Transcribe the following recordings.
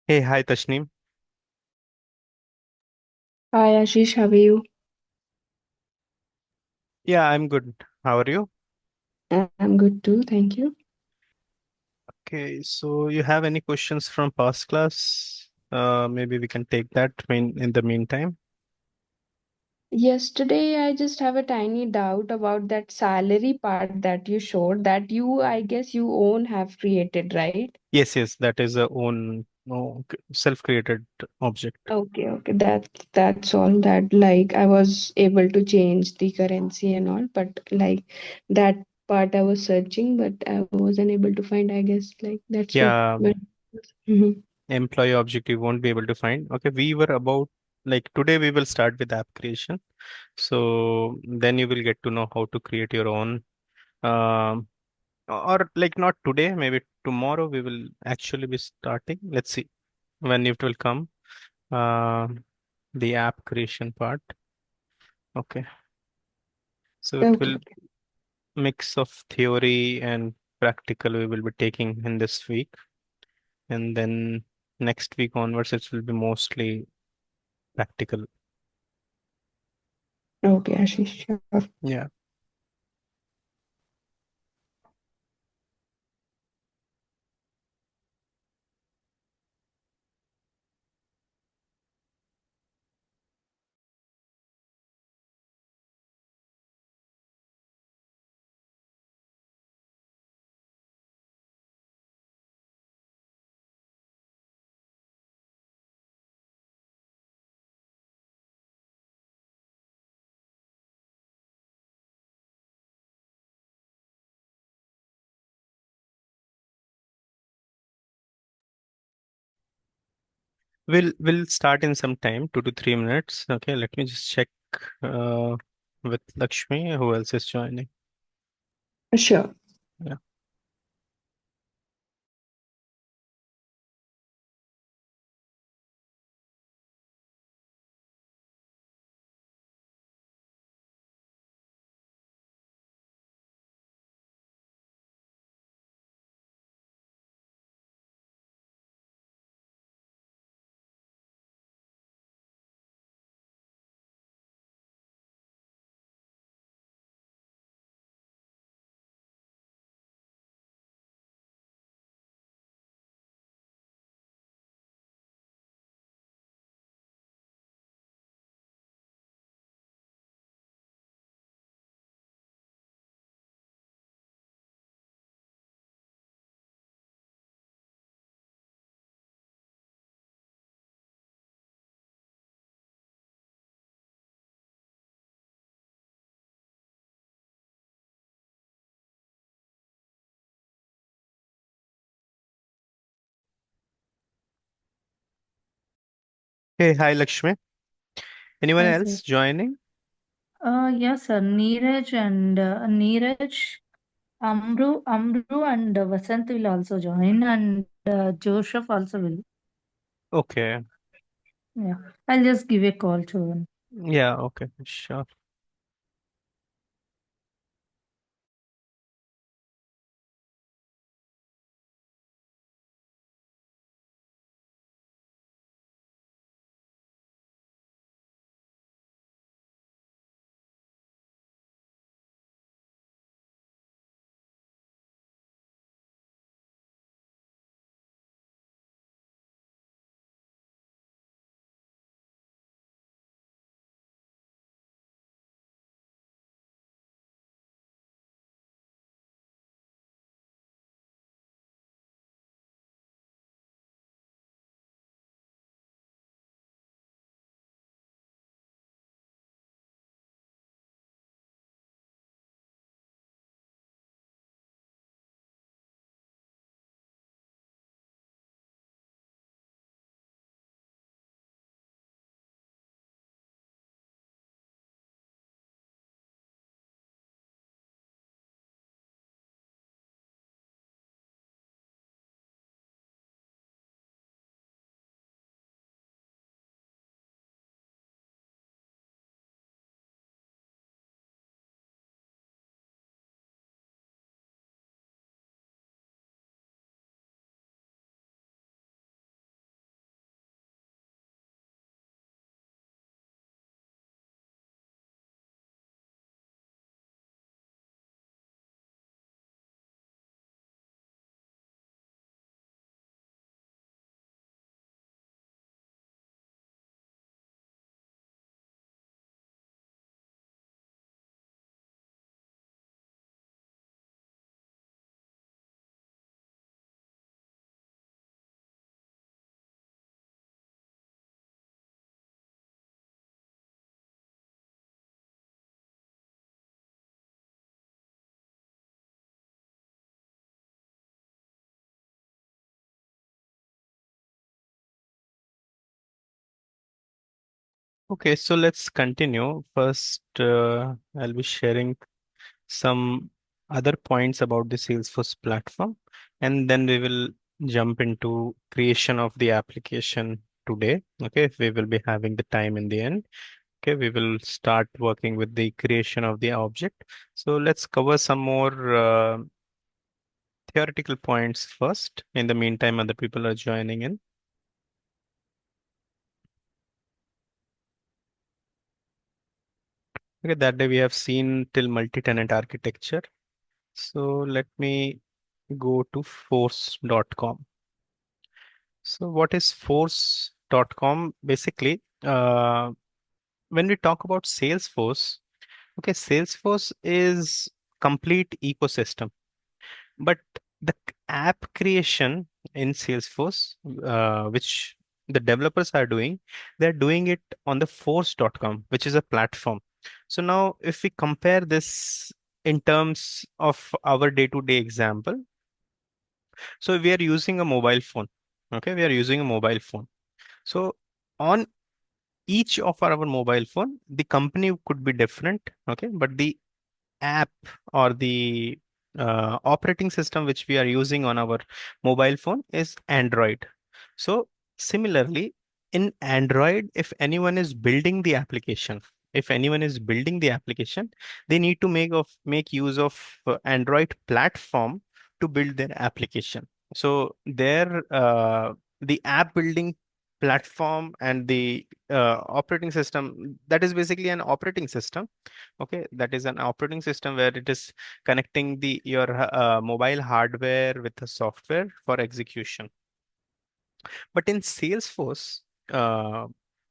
Hey, hi Tashneem. Hi Ashish, how are you? Yeah, I'm good. How are you? I'm good too, thank you. Okay, so you have any questions from past class? Maybe we can take that in the meantime. Yesterday, I just have a tiny doubt about that salary part that you showed that I guess, you own have created, right? Yes, yes, that is a own self-created object. Okay, that's all that like I was able to change the currency and all, but like that part I was searching, but I wasn't able to find, I guess, like that's what. Yeah, But Mhm. employee object you won't be able to find. Okay, we were about like today we will start with app creation. So then you will get to know how to create your own. Um, or like not today, maybe tomorrow we will actually be starting. Let's see when it will come. Um, the app creation part. Okay. So it Okay, will mix of theory and practical we will be taking in this week. And then next week onwards, it will be mostly practical. okay, Ashish, sure. Yeah. We'll start in some time, 2 to 3 minutes. Okay, let me just check uh, with Lakshmi, who else is joining. Sure. Yeah. Hey, hi Lakshmi. Anyone Hi, sir. else joining? Yes, sir. Neeraj, Amru, and Vasant will also join, and Joseph also will. Okay. Yeah, I'll just give a call to him. Yeah, okay, sure. Okay, so let's continue. First, I'll be sharing some other points about the Salesforce platform, and then we will jump into creation of the application today. Okay, we will be having the time in the end. Okay, we will start working with the creation of the object. So let's cover some more theoretical points first. In the meantime, other people are joining in. Okay, that day we have seen till multi-tenant architecture. So let me go to force.com. So what is force.com? Basically, when we talk about Salesforce, okay, Salesforce is complete ecosystem, but the app creation in Salesforce, which the developers are doing, they're doing it on the force.com, which is a platform. So now if we compare this in terms of our day-to-day example, so we are using a mobile phone. Okay, we are using a mobile phone. So on each of our mobile phone, the company could be different. Okay, but the app or the operating system which we are using on our mobile phone is Android. So similarly, in Android, if anyone is building the application, if anyone is building the application, they need to make use of Android platform to build their application. So their the app building platform and the operating system, that is basically an operating system. Okay, that is an operating system where it is connecting the your mobile hardware with the software for execution. But uh,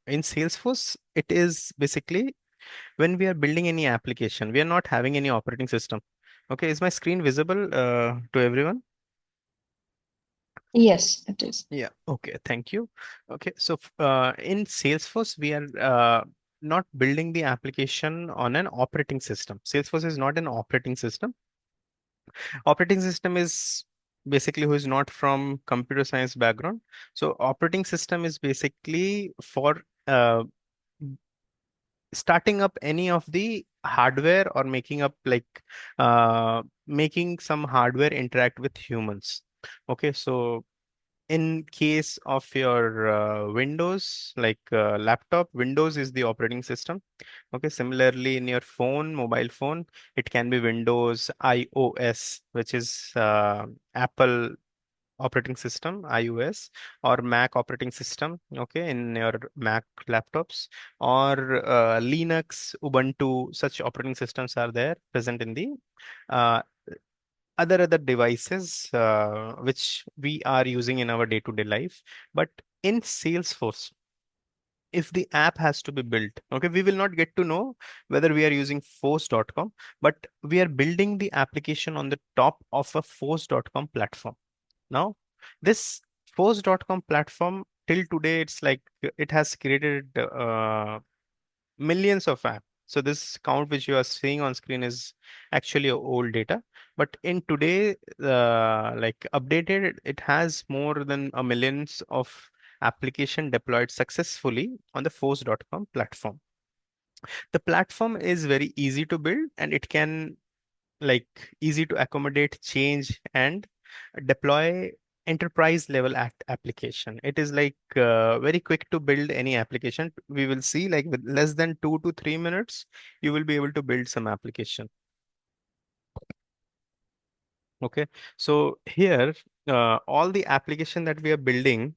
in Salesforce, it is basically when we are building any application, we are not having any operating system. Okay, is my screen visible to everyone? Yes, it is. Yeah. Okay. Thank you. Okay. So in Salesforce, we are not building the application on an operating system. Salesforce is not an operating system. Operating system is basically who is not from computer science background. So operating system is basically for starting up any of the hardware or making up like making some hardware interact with humans. Okay, so in case of your Windows, like laptop, Windows is the operating system. Okay, similarly in your phone, mobile phone, it can be Windows, iOS, which is Apple operating system, iOS, or Mac operating system, okay, in your Mac laptops, or Linux, Ubuntu, such operating systems are there present in the uh, other devices which we are using in our day-to-day life. But in Salesforce, if the app has to be built, okay, we will not get to know whether we are using force.com, but we are building the application on the top of a force.com platform. Now, this force.com platform till today, it's like it has created millions of apps. So this count which you are seeing on screen is actually old data. But in today, like updated, it has more than a millions of application deployed successfully on the force.com platform. The platform is very easy to build and it can like easy to accommodate change and deploy enterprise level application. It is like very quick to build any application. We will see like with less than 2 to 3 minutes, you will be able to build some application. Okay. So here, all the application that we are building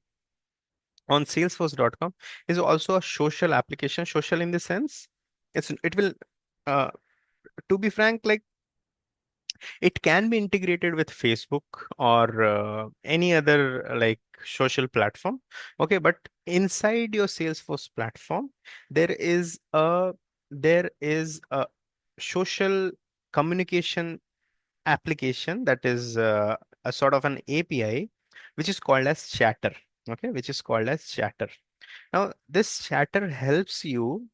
on salesforce.com is also a social application. Social in the sense, it will, uh, to be frank, like it can be integrated with Facebook or any other like social platform. Okay, but inside your Salesforce platform, there is a there is a social communication application that is a sort of an API, which is called as Chatter. Okay, which is called as Chatter. Now, this Chatter helps you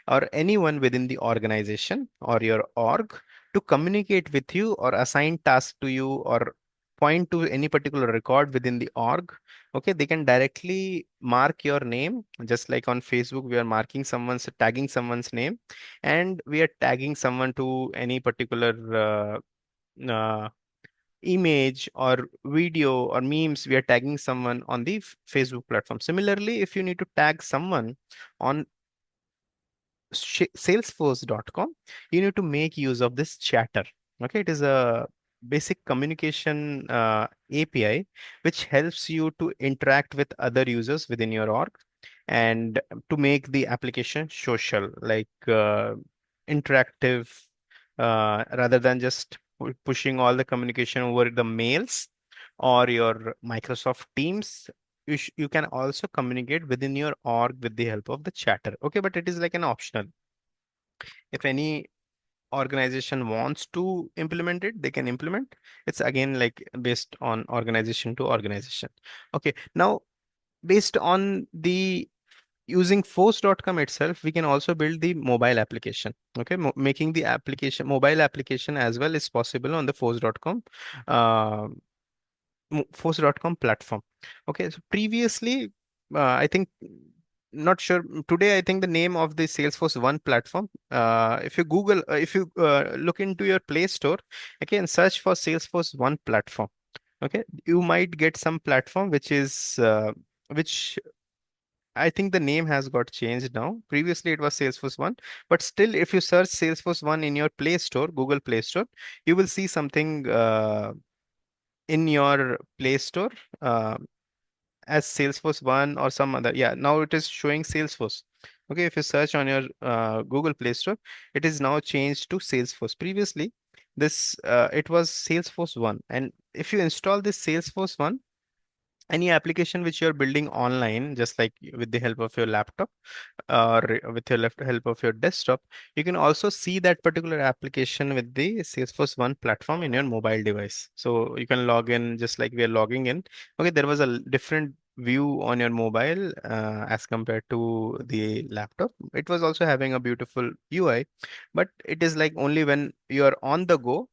or anyone within the organization or your org to communicate with you or assign tasks to you or point to any particular record within the org, okay, they can directly mark your name, just like on Facebook we are marking someone's, tagging someone's name, and we are tagging someone to any particular uh, image or video or memes, we are tagging someone on the Facebook platform. Similarly, if you need to tag someone on salesforce.com, you need to make use of this chatter. Okay, it is a basic communication API which helps you to interact with other users within your org and to make the application social, like interactive, rather than just pushing all the communication over the mails or your Microsoft Teams. You can also communicate within your org with the help of the chatter. Okay, but it is like an optional. If any organization wants to implement it, they can implement. It's again like based on organization to organization. Okay, now based on the using force.com itself, we can also build the mobile application. Okay, making the application mobile application as well is possible on the force.com uh, force.com platform. Okay, so previously, I think, not sure today, I think the name of the Salesforce One platform, if you Google, if you look into your Play Store, okay, and search for Salesforce One platform, okay, you might get some platform which is which I think the name has got changed now. Previously, it was Salesforce One, but still, if you search Salesforce One in your Play Store, Google Play Store, you will see something in your Play Store uh, as Salesforce One or some other. Yeah, now it is showing Salesforce. Okay, if you search on your Google Play Store, it is now changed to Salesforce. Previously, this it was Salesforce One, and if you install this Salesforce One, any application which you're building online, just like with the help of your laptop or with your left help of your desktop, you can also see that particular application with the Salesforce One platform in your mobile device. So you can log in just like we are logging in. Okay, there was a different view on your mobile as compared to the laptop. It was also having a beautiful UI, but it is like only when you are on the go,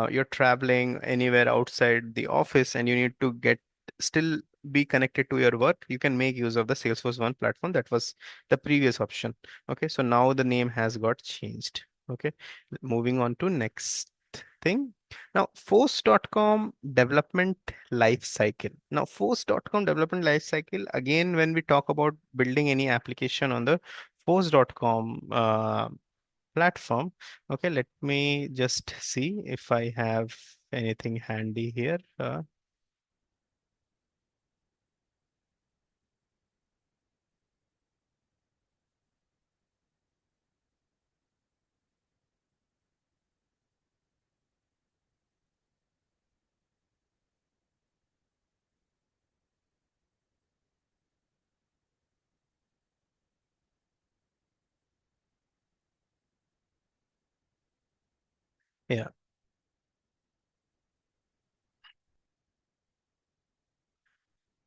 you're traveling anywhere outside the office and you need to get still be connected to your work, you can make use of the Salesforce One platform. That was the previous option. Okay, so now the name has got changed. Okay, moving on to next thing. Now, force.com development life cycle. Now, force.com development life cycle, again, when we talk about building any application on the force.com platform. Okay, let me just see if I have anything handy here. Yeah.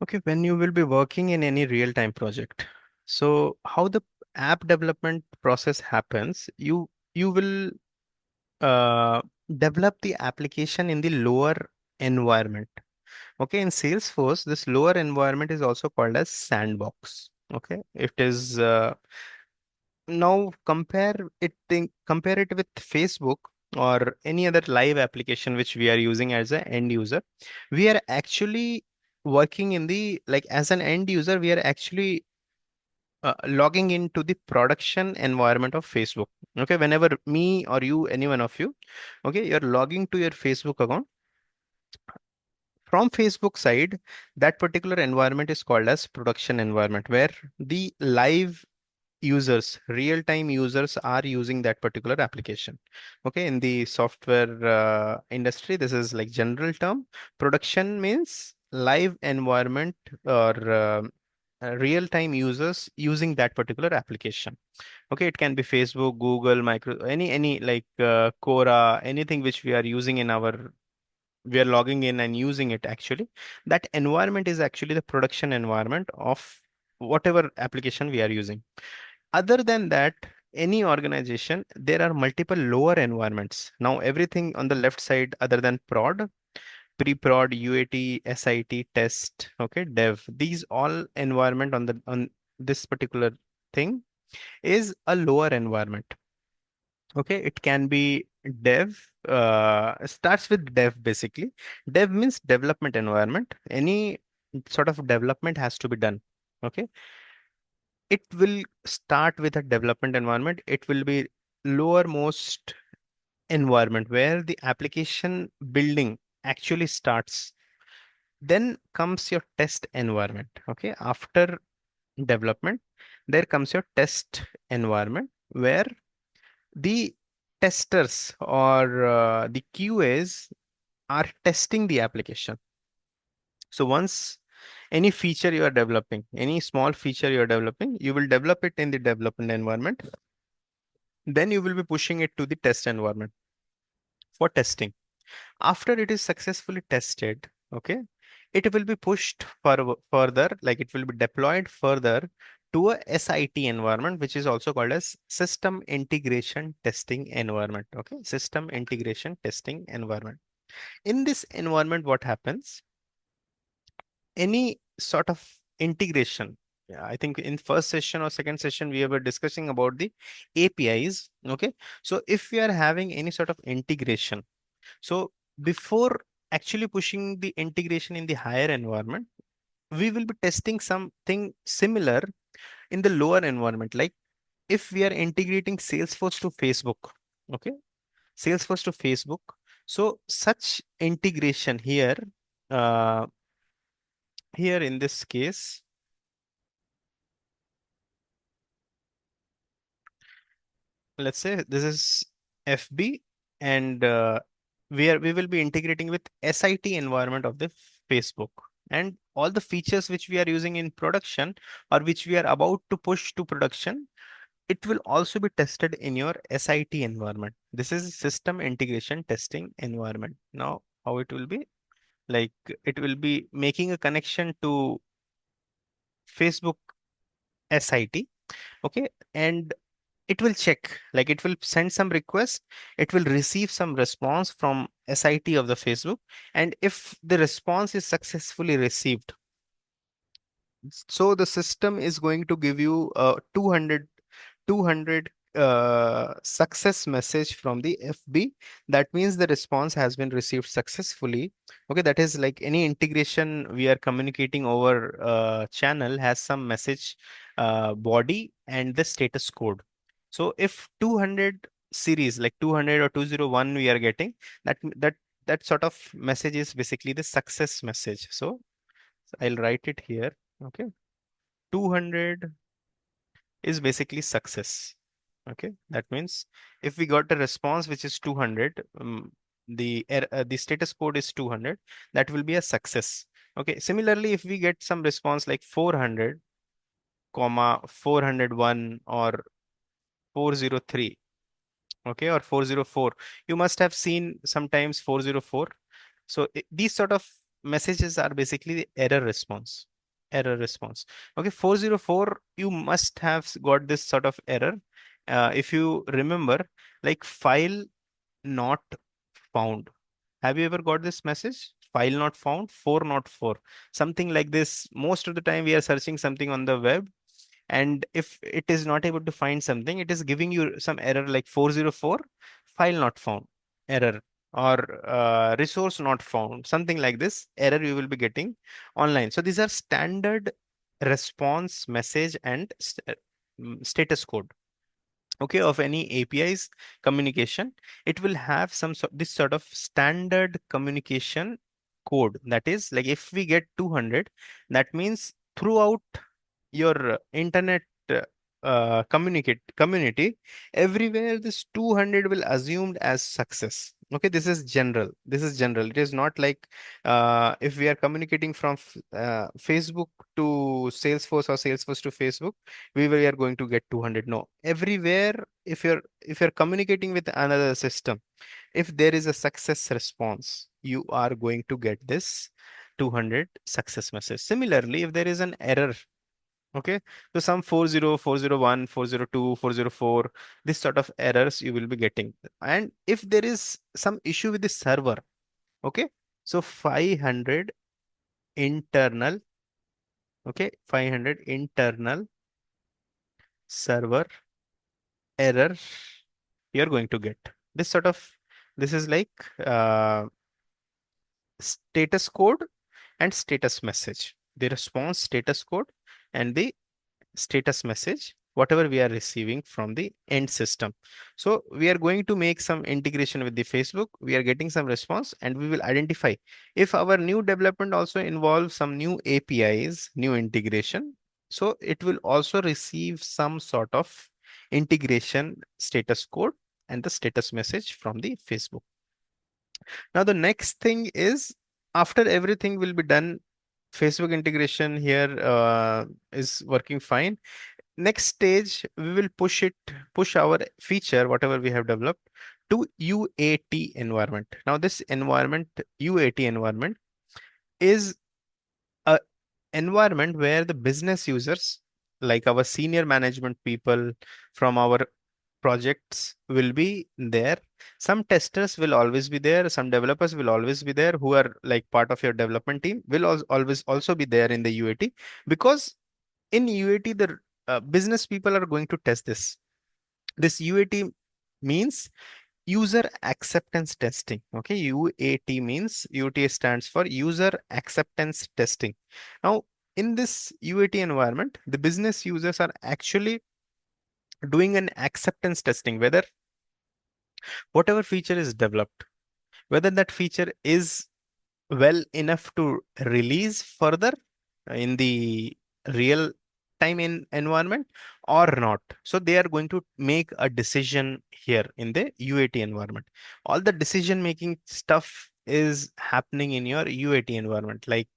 Okay, when you will be working in any real-time project, so how the app development process happens, you will uh, develop the application in the lower environment. Okay, in Salesforce, this lower environment is also called as sandbox. Okay, it is now compare it with Facebook or any other live application which we are using as an end user. We are actually working in the, like, as an end user, we are actually logging into the production environment of Facebook. Okay, whenever me or you, any one of you, okay, you're logging to your Facebook account from Facebook side, that particular environment is called as production environment, where the live users, real-time users are using that particular application. Okay, in the software industry, this is like general term. Production means live environment or real-time users using that particular application. Okay, it can be Facebook, Google, Micro, any like Quora, anything which we are using in our, we are logging in and using it actually. That environment is actually the production environment of whatever application we are using. Other than that, any organization, there are multiple lower environments. Now, everything on the left side, other than prod, pre-prod, UAT, SIT, test, okay, dev. These all environment on this particular thing is a lower environment. Okay, it can be dev, starts with dev basically. Dev means development environment. Any sort of development has to be done. Okay, it will start with a development environment. It will be lowermost environment where the application building actually starts. Then comes your test environment. Okay, after development, there comes your test environment where the testers or the QAs are testing the application. So once any feature you are developing, any small feature you are developing, you will develop it in the development environment. Then you will be pushing it to the test environment for testing. After it is successfully tested, okay, it will be pushed further, like it will be deployed further to a SIT environment, which is also called as system integration testing environment. Okay, system integration testing environment. In this environment, what happens? Any sort of integration. Yeah, I think in first session or second session, we were discussing about the APIs. Okay, so if we are having any sort of integration, so before actually pushing the integration in the higher environment, we will be testing something similar in the lower environment. Like if we are integrating Salesforce to Facebook, okay, Salesforce to Facebook. So such integration here, uh, here in this case, let's say this is FB and we will be integrating with SIT environment of the Facebook, and all the features which we are using in production or which we are about to push to production, it will also be tested in your SIT environment. This is system integration testing environment. Now, how it will be, like it will be making a connection to Facebook SIT, okay, and it will check, like it will send some request, it will receive some response from SIT of the Facebook, and if the response is successfully received, so the system is going to give you a 200 success message from the FB. That means the response has been received successfully. Okay, that is like any integration we are communicating over channel has some message body and the status code. So if 200 series like 200 or 201 we are getting, that sort of message is basically the success message. So I'll write it here. Okay, 200 is basically success. Okay, that means if we got a response which is 200, the status code is 200, that will be a success. Okay, similarly, if we get some response like 400, comma 401 or 403, okay, or 404, you must have seen sometimes 404. So these sort of messages are basically the error response. Error response. Okay, 404, you must have got this sort of error. If you remember, like file not found. Have you ever got this message? File not found, 404. Something like this. Most of the time we are searching something on the web, and if it is not able to find something, it is giving you some error like 404, file not found, error, or resource not found, something like this error you will be getting online. So these are standard response message and status code, okay, of any APIs communication. It will have this sort of standard communication code. That is like if we get 200, that means throughout your internet community, everywhere this 200 will assumed as success. Okay, this is general. This is general. It is not like if we are communicating from Facebook to Salesforce or Salesforce to Facebook, we are going to get 200. No, everywhere, if you're communicating with another system, if there is a success response, you are going to get this 200 success message. Similarly, if there is an error, okay, so some 40, 401, 402, 404, this sort of errors you will be getting. And if there is some issue with the server, okay, So 500 internal, okay, 500 internal server error you're going to get. This sort of, this is like uh, status code and status message. The response status code and the status message, whatever we are receiving from the end system. So we are going to make some integration with the Facebook. We are getting some response and we will identify if our new development also involves some new APIs, new integration. So it will also receive some sort of integration status code and the status message from the Facebook. Now the next thing is, after everything will be done, Facebook integration here is working fine. Next stage, we will push our feature, whatever we have developed, to UAT environment. Now this environment, UAT environment, is a environment where the business users, like our senior management people from our projects, will be there. Some testers will always be there. Some developers will always be there who are like part of your development team will always also be there in the UAT, because in UAT, the business people are going to test this. This UAT means user acceptance testing. Okay, UAT means, UAT stands for user acceptance testing. Now, in this UAT environment, the business users are actually doing an acceptance testing, whether whatever feature is developed, whether that feature is well enough to release further in the real time in environment or not. So they are going to make a decision here in the UAT environment. All the decision making stuff is happening in your UAT environment, like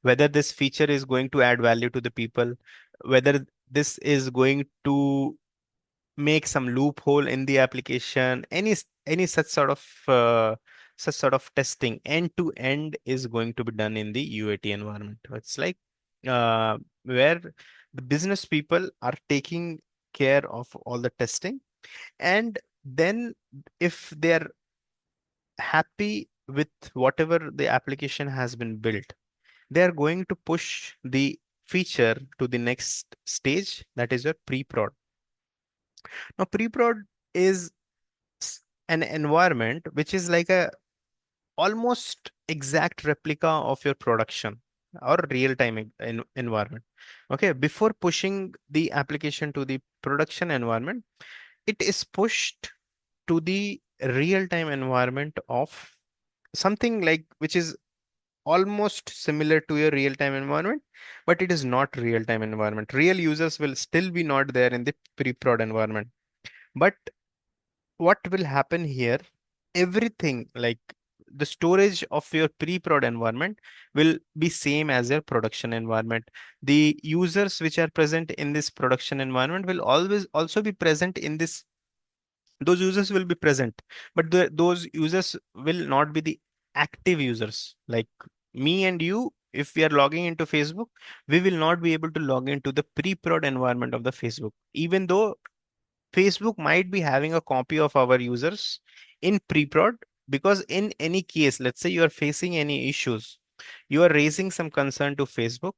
whether this feature is going to add value to the people, whether this is going to make some loophole in the application, any such sort of testing end to end is going to be done in the UAT environment. It's like where the business people are taking care of all the testing, and then if they are happy with whatever the application has been built, they are going to push the feature to the next stage, that is your pre-prod. Now pre-prod is an environment which is like a almost exact replica of your production or real time environment. Okay, before pushing the application to the production environment, it is pushed to the real time environment of something like which is almost similar to your real time environment, but it is not real time environment. Real users will still be not there in the pre-prod environment. But what will happen here, everything like the storage of your pre-prod environment will be same as your production environment. The users which are present in this production environment will always also be present in this, those users will be present, but those users will not be the active users. Like me and you, if we are logging into Facebook, we will not be able to log into the pre-prod environment of the Facebook, even though Facebook might be having a copy of our users in pre-prod, because in any case, let's say you are facing any issues, you are raising some concern to Facebook,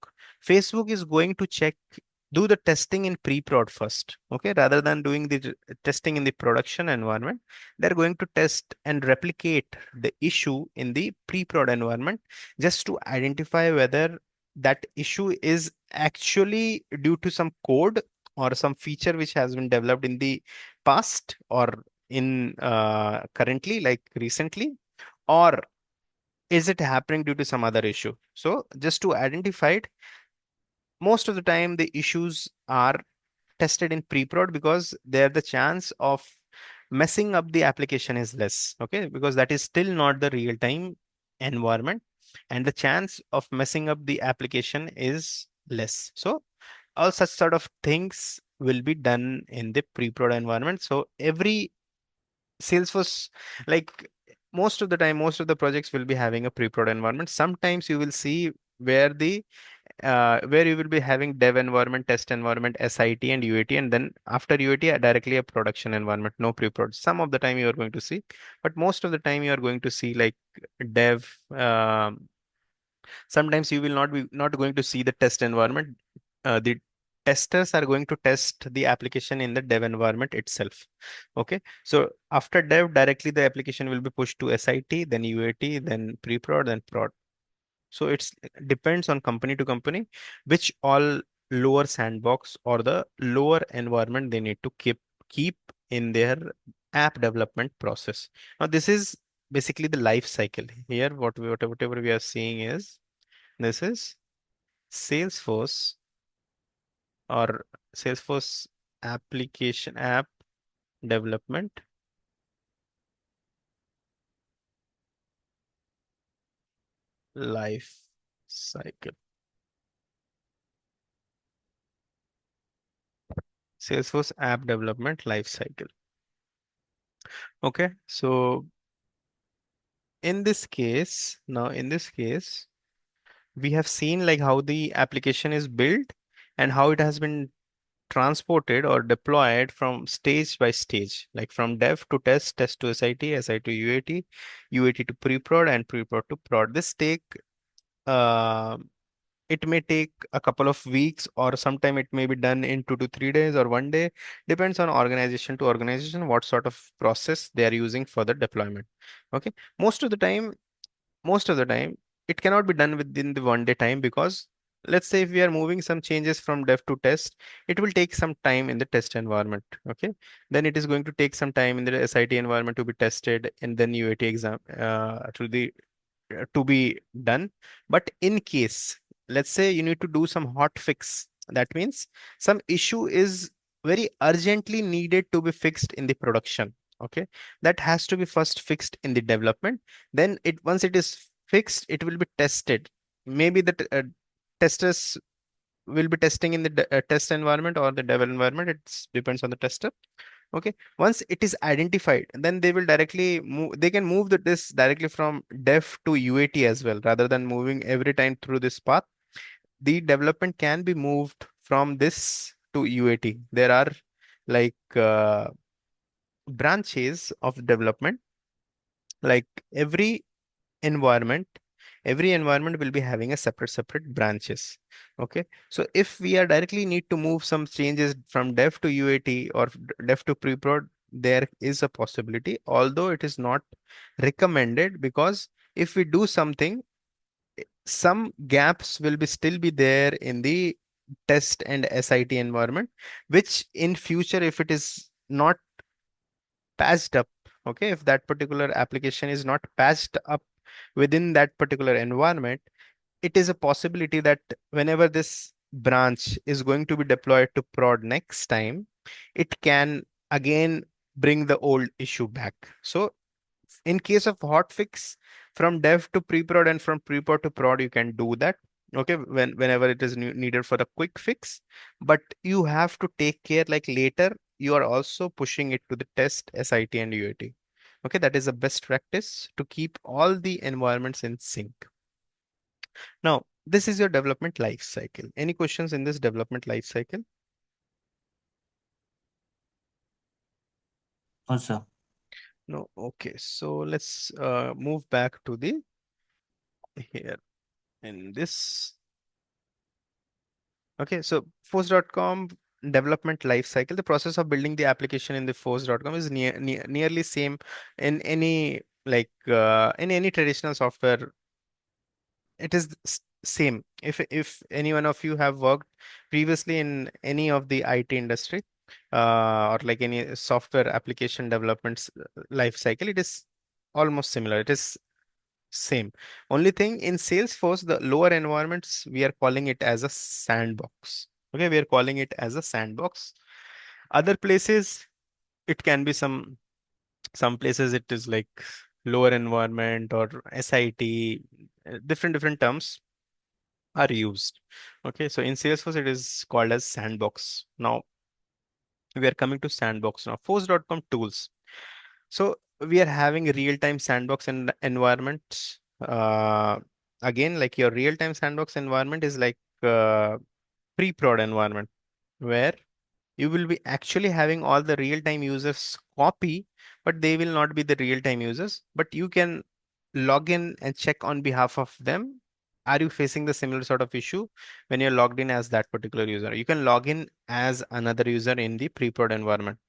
Facebook is going to check, do the testing in pre-prod first, okay, rather than doing the testing in the production environment. They're going to test and replicate the issue in the pre-prod environment just to identify whether that issue is actually due to some code or some feature which has been developed in the past or in currently, like recently, or is it happening due to some other issue. So just to identify it, most of the time the issues are tested in pre-prod because there the chance of messing up the application is less, okay, because that is still not the real time environment and the chance of messing up the application is less. So all such sort of things will be done in the pre-prod environment. So every Salesforce, like most of the time, most of the projects will be having a pre-prod environment. Sometimes you will see where the where you will be having dev environment, test environment, SIT and UAT, and then after UAT directly a production environment, no pre-prod. Some of the time you are going to see, but most of the time you are going to see like dev. Sometimes you will not going to see the test environment. The testers are going to test the application in the dev environment itself. Okay, so after dev, directly the application will be pushed to SIT, then UAT, then pre-prod, then prod. So it's depends on company to company, which all lower sandbox or the lower environment they need to keep in their app development process. Now this is basically the life cycle here. Whatever we are seeing is this is Salesforce or Salesforce application app development life cycle. Salesforce app development life cycle. Okay, so in this case, we have seen like how the application is built and how it has been transported or deployed from stage by stage, like from dev to test, test to SIT, SIT to UAT, UAT to pre-prod, and pre-prod to prod. This take uh, it may take a couple of weeks, or sometime it may be done in 2 to 3 days or one day. Depends on organization to organization what sort of process they are using for the deployment. Okay, most of the time most of the time it cannot be done within the 1 day time, because let's say if we are moving some changes from dev to test, it will take some time in the test environment. Okay, then it is going to take some time in the SIT environment to be tested, and then UAT exam to be done. But in case, let's say you need to do some hot fix, that means some issue is very urgently needed to be fixed in the production. Okay, that has to be first fixed in the development. Then it once it is fixed, it will be tested. Maybe the testers will be testing in the test environment or the dev environment. It depends on the tester. Okay, once it is identified, then they will directly move, they can move this directly from dev to UAT as well, rather than moving every time through this path. The development can be moved from this to UAT. There are like branches of development, like environment every environment will be having a separate branches. Okay, so if we are directly need to move some changes from dev to UAT or dev to pre-prod, there is a possibility, although it is not recommended, because if we do something, some gaps will be still be there in the test and SIT environment, which in future, if it is not patched up, okay, if that particular application is not patched up within that particular environment, it is a possibility that whenever this branch is going to be deployed to prod next time, it can again bring the old issue back. So in case of hotfix, from dev to pre-prod and from pre-prod to prod, you can do that. Okay, whenever it is needed for the quick fix, but you have to take care, like later you are also pushing it to the test, SIT and UAT. Okay, that is the best practice to keep all the environments in sync. Now, this is your development life cycle. Any questions in this development life cycle? No, sir. No. Okay, so let's move back to the here in this. Okay, so force.com development life cycle. The process of building the application in the force.com is nearly same in any in any traditional software. It is same. If any one of you have worked previously in any of the IT industry, or like any software application development life cycle, it is almost similar. It is same. Only thing in Salesforce, the lower environments, we are calling it as a sandbox. Okay, we are calling it as a sandbox. Other places, it can be some places it is like lower environment or SIT, different terms are used. Okay, so in Salesforce, it is called as sandbox. Now we are coming to sandbox now. Force.com tools. So we are having a real-time sandbox environment. Again, like your real-time sandbox environment is like pre-prod environment where you will be actually having all the real-time users copy, but they will not be the real-time users. But you can log in and check on behalf of them. Are you facing the similar sort of issue when you're logged in as that particular user? You can log in as another user in the pre-prod environment.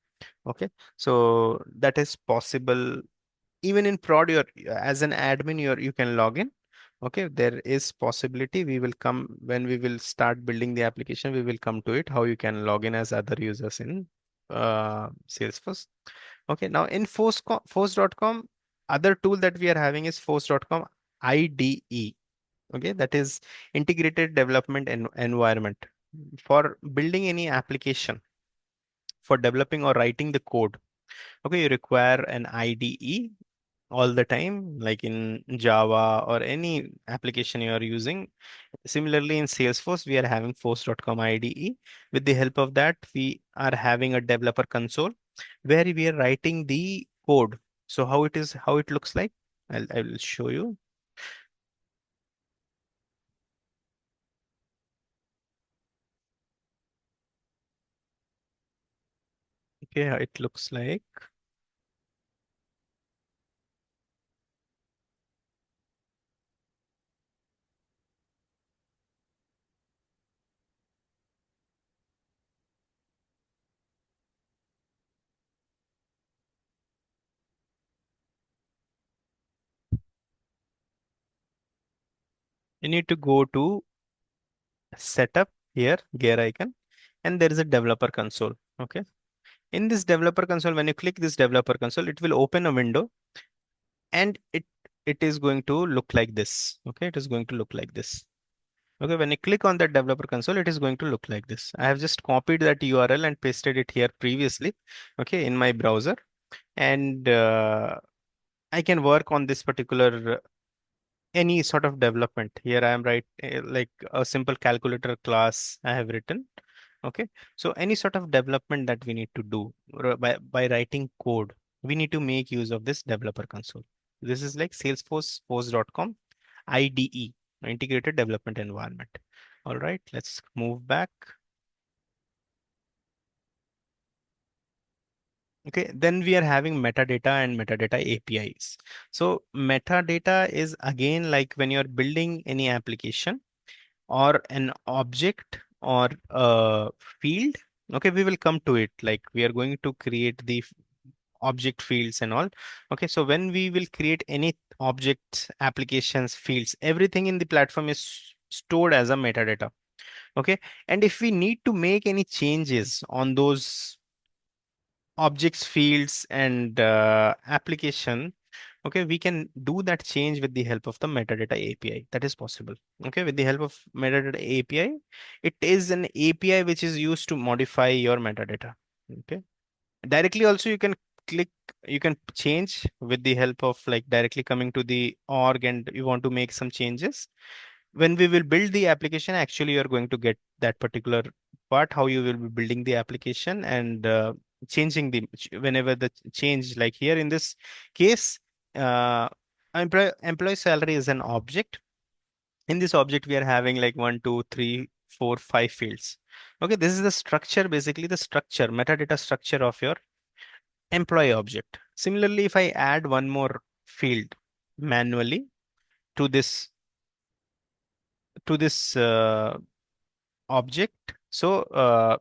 Okay, so that is possible. Even in prod, you're as an admin, you can log in. Okay, there is possibility. We will come when we will start building the application. We will come to it how you can log in as other users in Salesforce. Okay, now in Force.com, other tool that we are having is Force.com IDE. Okay, that is integrated development environment for building any application, for developing or writing the code. Okay, you require an IDE all the time, like in Java or any application you are using. Similarly, in Salesforce, we are having Force.com IDE. With the help of that, we are having a developer console where we are writing the code. So how it looks like, I will show you. Okay, how it looks like. You need to go to setup here, gear icon, and there is a developer console. Okay. In this developer console, when you click this developer console, it will open a window and it is going to look like this. Okay, it is going to look like this. Okay, when you click on that developer console, it is going to look like this. I have just copied that URL and pasted it here previously, okay, in my browser, and I can work on this particular any sort of development. Here I am like a simple calculator class I have written. Okay, so any sort of development that we need to do by writing code, we need to make use of this developer console. This is like Salesforce Force.com IDE, Integrated Development Environment. All right, let's move back. Okay, then we are having metadata and metadata APIs. So metadata is again like when you're building any application or an object or a field. Okay, we will come to it. Like we are going to create the object fields and all. Okay, so when we will create any objects, applications, fields, everything in the platform is stored as a metadata. Okay, and if we need to make any changes on those objects, fields, and application, okay, we can do that change with the help of the metadata API. That is possible. Okay, with the help of metadata API, it is an API which is used to modify your metadata. Okay, directly also you can click, you can change with the help of like directly coming to the org and you want to make some changes. When we will build the application, actually you're going to get that particular part, how you will be building the application and changing the whenever the change, like here in this case, employee salary is an object. In this object we are having like 1 2 3 4 5 fields. Okay, this is the structure, basically the structure, metadata structure of your employee object. Similarly, if I add one more field manually to this object, so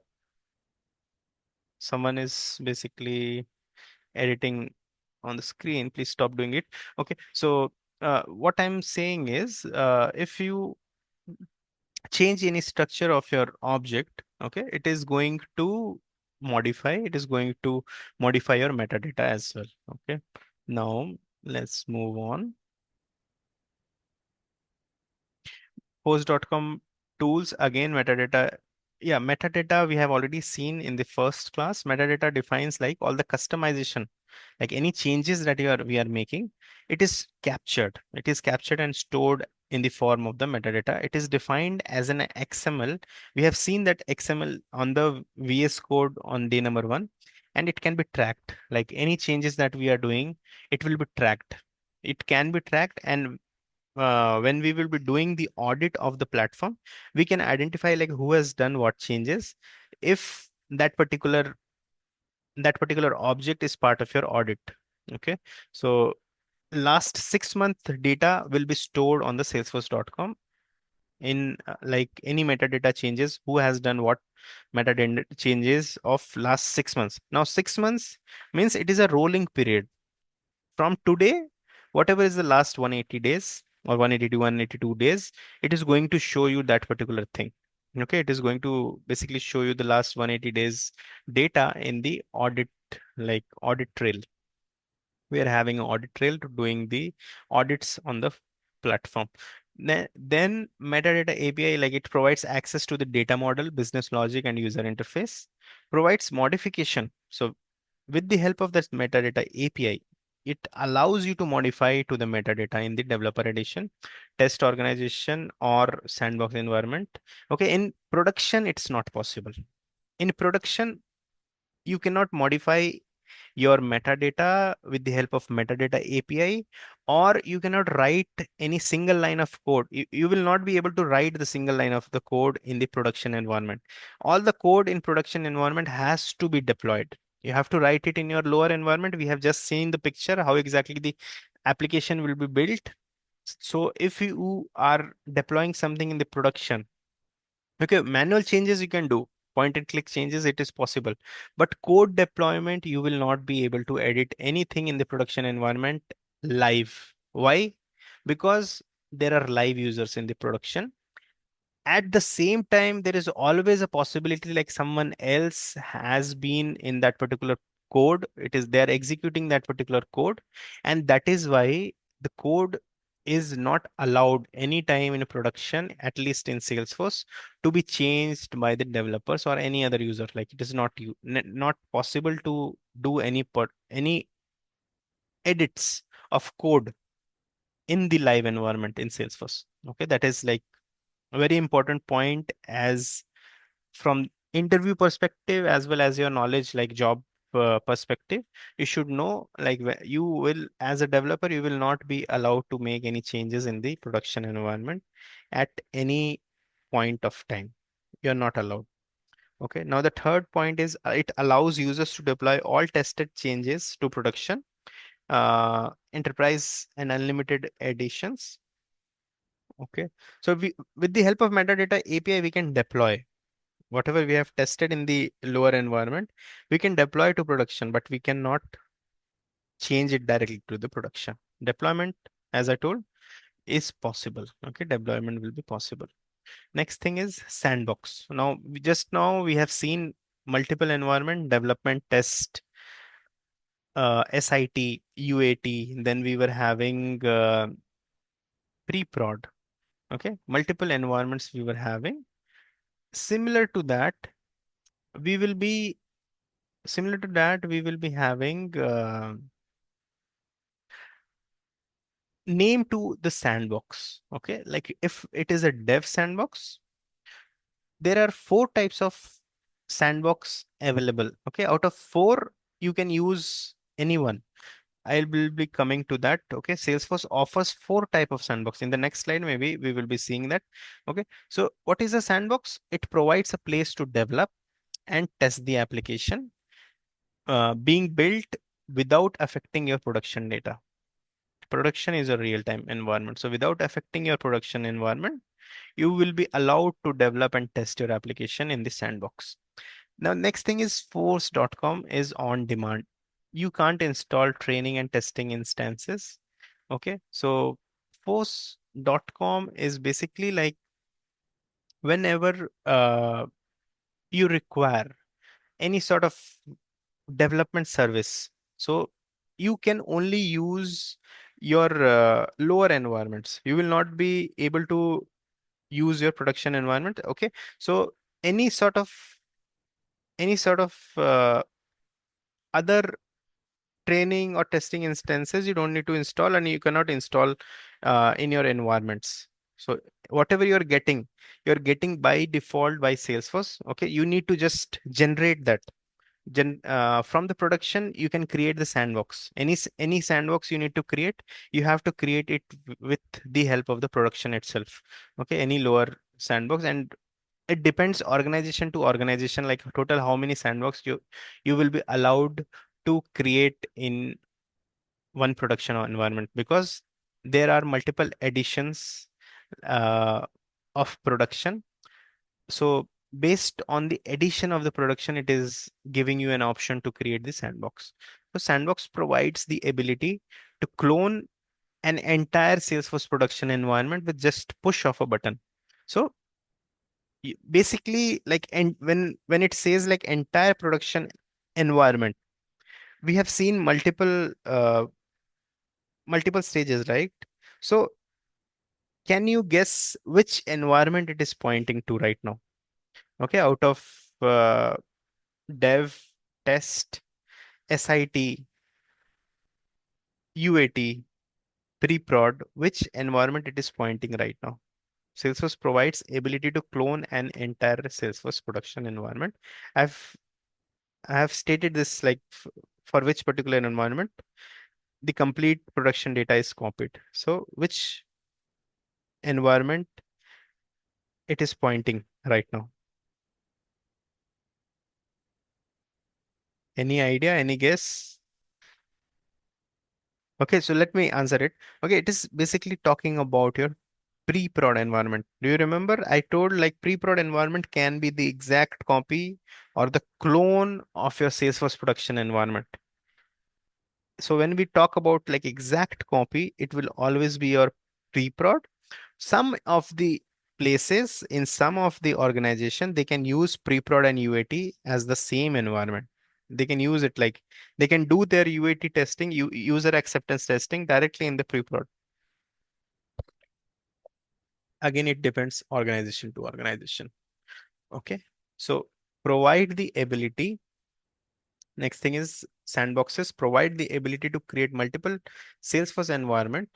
someone is basically editing on the screen. Please stop doing it. Okay, so what I'm saying is, if you change any structure of your object, okay, it is going to modify your metadata as well. Okay, now let's move on. Post.com tools, again, metadata. Yeah, metadata we have already seen in the first class. Metadata defines like all the customization, like any changes that we are making, it is captured. It is captured and stored in the form of the metadata. It is defined as an XML. We have seen that XML on the VS Code on day number 1, and it can be tracked. Like any changes that we are doing, it will be tracked. It can be tracked, and when we will be doing the audit of the platform, we can identify like who has done what changes, if that particular object is part of your audit. Okay, so last 6 month data will be stored on the salesforce.com in like any metadata changes, who has done what metadata changes of last 6 months. Now 6 months means it is a rolling period. From today, whatever is the last 180 days or 180 to 182 days, it is going to show you that particular thing. Okay, it is going to basically show you the last 180 days data in the audit, like audit trail. We are having an audit trail to doing the audits on the platform. Then metadata API, like it provides access to the data model, business logic, and user interface, provides modification. So with the help of this metadata API, it allows you to modify to the metadata in the developer edition, test organization, or sandbox environment. Okay, in production, it's not possible. In production, you cannot modify your metadata with the help of metadata API, or you cannot write any single line of code. You will not be able to write the single line of the code in the production environment. All the code in production environment has to be deployed. You have to write it in your lower environment. We have just seen the picture, how exactly the application will be built. So if you are deploying something in the production, okay, manual changes you can do, point and click changes, it is possible. But code deployment, you will not be able to edit anything in the production environment live. Why? Because there are live users in the production. At the same time, there is always a possibility like someone else has been in that particular code. It is they're executing that particular code, and that is why the code is not allowed anytime in production, at least in Salesforce, to be changed by the developers or any other user. Like it is not possible to do any edits of code in the live environment in Salesforce. Okay, that is like a very important point, as from interview perspective as well as your knowledge, like job perspective. You should know like you will, as a developer, you will not be allowed to make any changes in the production environment at any point of time. You're not allowed. Okay, now the third point is it allows users to deploy all tested changes to production, enterprise and unlimited editions. Okay, so with the help of metadata API, we can deploy whatever we have tested in the lower environment. We can deploy to production, but we cannot change it directly to the production. Deployment, as I told, is possible. Okay, deployment will be possible. Next thing is sandbox. Now, now we have seen multiple environment: development, test, SIT, UAT. Then we were having pre-prod. Okay, multiple environments we were having. Similar to that, we will be having name to the sandbox. Okay, like if it is a dev sandbox, there are four types of sandbox available. Okay, out of four, you can use any one. I will be coming to that. Okay, Salesforce offers four type of sandbox. In the next slide, maybe we will be seeing that. Okay, so what is a sandbox? It provides a place to develop and test the application being built without affecting your production data. Production is a real-time environment. So without affecting your production environment, you will be allowed to develop and test your application in the sandbox. Now, next thing is force.com is on demand. You can't install training and testing instances. Okay, so force.com is basically like whenever you require any sort of development service, so you can only use your lower environments. You will not be able to use your production environment. Okay, so any sort of other training or testing instances, you don't need to install, and you cannot install in your environments. So whatever you're getting by default by Salesforce. Okay, you need to just generate that. from the production you can create the sandbox. Any sandbox you need to create, you have to create it with the help of the production itself. Okay, any lower sandbox, and it depends organization to organization, like total how many sandbox you will be allowed to create in one production environment, because there are multiple editions uh, of production. So based on the addition of the production, it is giving you an option to create the sandbox. So sandbox provides the ability to clone an entire Salesforce production environment with just push of a button. So basically, like, and when it says like entire production environment, we have seen multiple stages, right? So can you guess which environment it is pointing to right now? Okay, out of uh, dev, test, SIT, UAT, pre-prod, which environment it is pointing right now? Salesforce provides ability to clone an entire Salesforce production environment. I've I have stated this like for which particular environment the complete production data is copied. So which environment it is pointing right now? Any idea? Any guess? Okay, so let me answer it. Okay, it is basically talking about your pre-prod environment. Do you remember I told like pre-prod environment can be the exact copy or the clone of your Salesforce production environment. So when we talk about like exact copy, it will always be your pre-prod. Some of the places in some of the organization, they can use pre-prod and UAT as the same environment. They can use it like they can do their UAT testing, user acceptance testing directly in the pre-prod. Again, it depends organization to organization. Okay. So provide the ability. Next thing is sandboxes provide the ability to create multiple Salesforce environment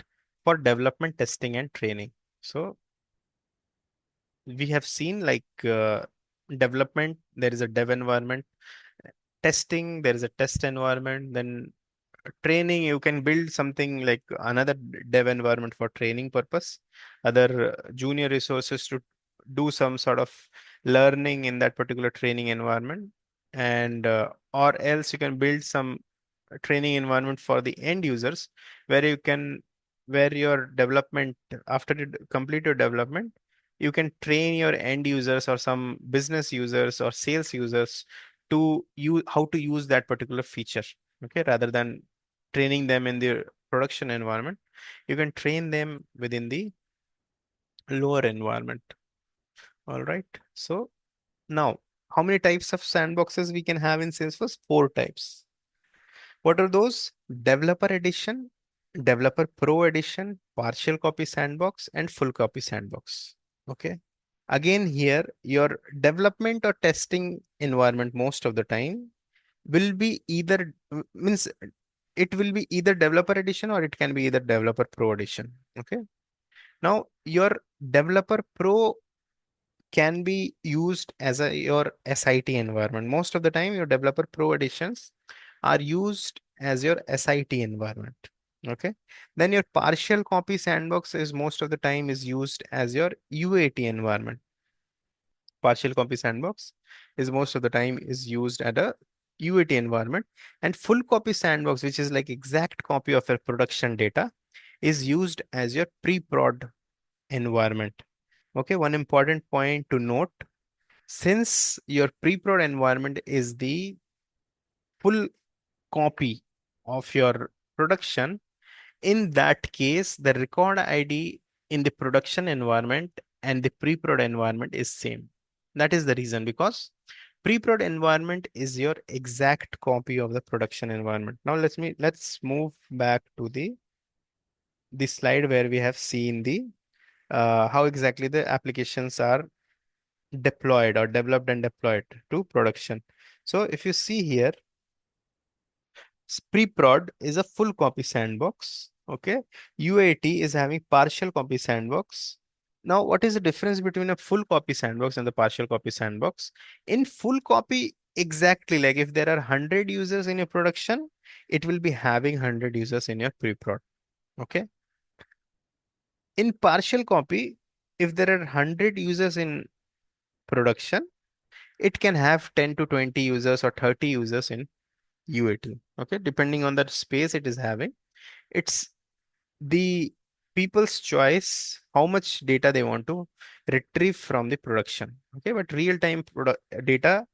for development, testing, and training. So we have seen like development, there is a dev environment, testing, there is a test environment, then training, you can build something like another dev environment for training purpose, other junior resources to do some sort of learning in that particular training environment, and or else you can build some training environment for the end users where you can where your development, after you complete your development, you can train your end users or some business users or sales users to use how to use that particular feature. Okay, rather than training them in the production environment, you can train them within the lower environment. All right, so now how many types of sandboxes we can have in Salesforce? Four types. What are those? Developer edition, developer pro edition, partial copy sandbox, and full copy sandbox. Okay. Again, here your development or testing environment most of the time will be either means it will be either developer edition or it can be either developer pro edition. Okay. Now your developer pro can be used as your SIT environment. Most of the time, your developer pro editions are used as your SIT environment. Okay. Then your partial copy sandbox is most of the time is used as your UAT environment. Partial copy sandbox is most of the time is used at a UAT environment, and full copy sandbox, which is like exact copy of your production data, is used as your pre-prod environment. Okay, one important point to note, since your pre-prod environment is the full copy of your production, in that case, the record ID in the production environment and the pre-prod environment is same. That is the reason, because pre-prod environment is your exact copy of the production environment. Now let's move back to the slide where we have seen the how exactly the applications are deployed or developed and deployed to production. So if you see here, pre-prod is a full copy sandbox. Okay. UAT is having partial copy sandbox. Now, what is the difference between a full copy sandbox and the partial copy sandbox? In full copy exactly like if there are 100 users in your production, it will be having 100 users in your pre-prod. Okay. In partial copy, if there are 100 users in production, it can have 10 to 20 users or 30 users in UAT. Okay, depending on the space it is having. It's the people's choice how much data they want to retrieve from the production. Okay, but real-time data